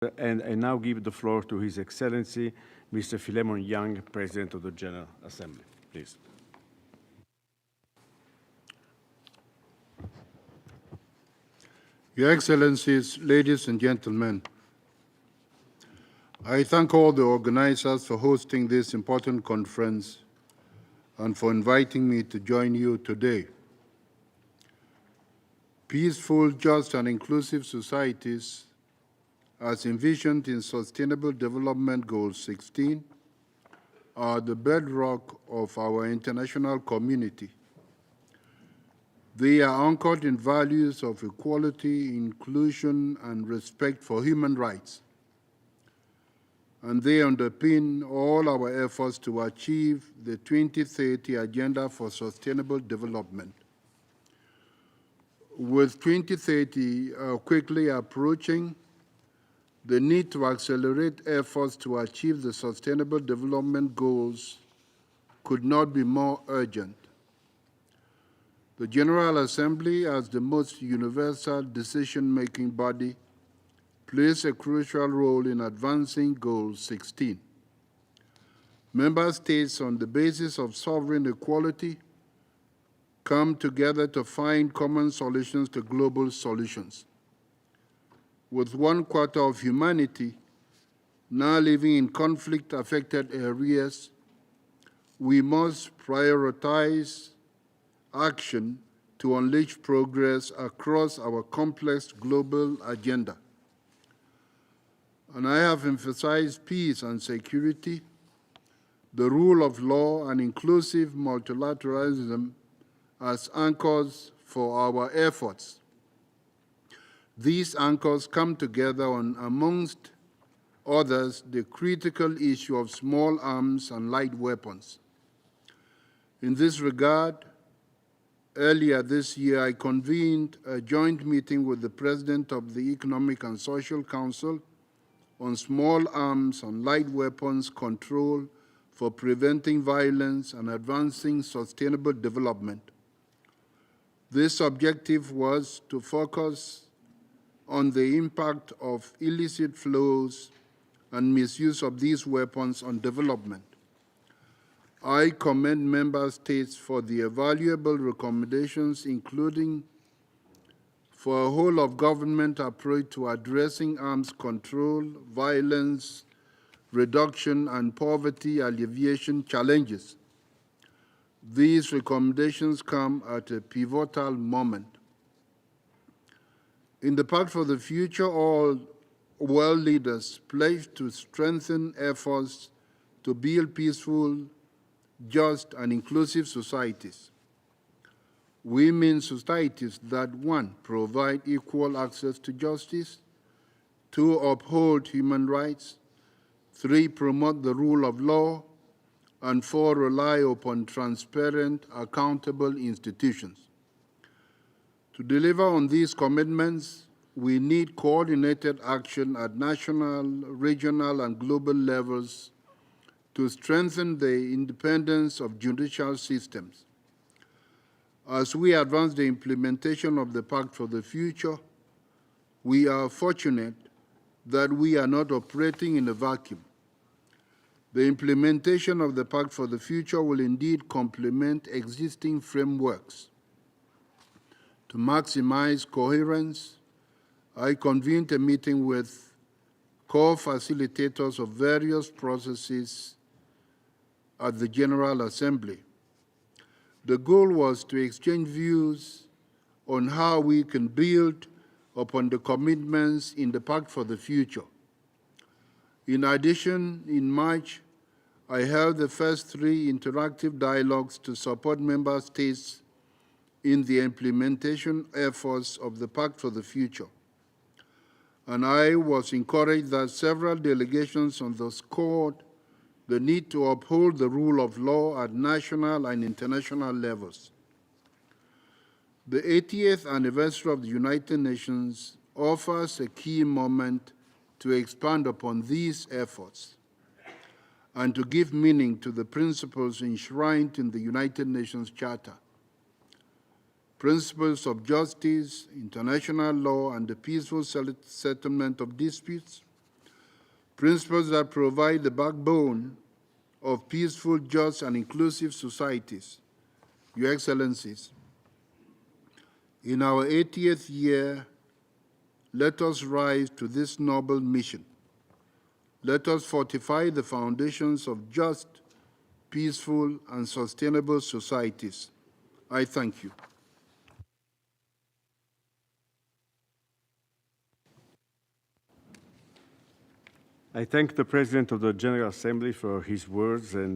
And I now give the floor to His Excellency, Mr. Philemon Young, President of the General Assembly. Please. Your Excellencies, ladies and gentlemen, I thank all the organizers for hosting this important conference and for inviting me to join you today. Peaceful, just, and inclusive societies, as envisioned in Sustainable Development Goal 16, are the bedrock of our international community. They are anchored in values of equality, inclusion, and respect for human rights. And they underpin all our efforts to achieve the 2030 Agenda for Sustainable Development. With 2030 quickly approaching, the need to accelerate efforts to achieve the Sustainable Development Goals could not be more urgent. The General Assembly, as the most universal decision-making body, plays a crucial role in advancing Goal 16. Member states, on the basis of sovereign equality, come together to find common solutions to global solutions. With 1/4 of humanity now living in conflict-affected areas, we must prioritize action to unleash progress across our complex global agenda. And I have emphasized peace and security, the rule of law, and inclusive multilateralism as anchors for our efforts. These anchors come together on, amongst others, the critical issue of small arms and light weapons. In this regard, earlier this year, I convened a joint meeting with the President of the Economic and Social Council on small arms and light weapons control for preventing violence and advancing sustainable development. This objective was to focus on the impact of illicit flows and misuse of these weapons on development. I commend Member States for their valuable recommendations, including for a whole-of-government approach to addressing arms control, violence reduction, and poverty alleviation challenges. These recommendations come at a pivotal moment. In the Pact for the Future, all world leaders pledged to strengthen efforts to build peaceful, just, and inclusive societies. We mean societies that, 1, provide equal access to justice, 2, uphold human rights, 3, promote the rule of law, and 4, rely upon transparent, accountable institutions. To deliver on these commitments, we need coordinated action at national, regional, and global levels to strengthen the independence of judicial systems. As we advance the implementation of the Pact for the Future, we are fortunate that we are not operating in a vacuum. The implementation of the Pact for the Future will indeed complement existing frameworks. To maximize coherence, I convened a meeting with co-facilitators of various processes at the General Assembly. The goal was to exchange views on how we can build upon the commitments in the Pact for the Future. In addition, in March, I held the first 3 interactive dialogues to support Member States in the implementation efforts of the Pact for the Future. And I was encouraged that several delegations underscored the need to uphold the rule of law at national and international levels. The 80th anniversary of the United Nations offers a key moment to expand upon these efforts and to give meaning to the principles enshrined in the United Nations Charter. Principles of justice, international law, and the peaceful settlement of disputes, principles that provide the backbone of peaceful, just, and inclusive societies. Your Excellencies, in our 80th year, let us rise to this noble mission. Let us fortify the foundations of just, peaceful, and sustainable societies. I thank you. I thank the President of the General Assembly for his words and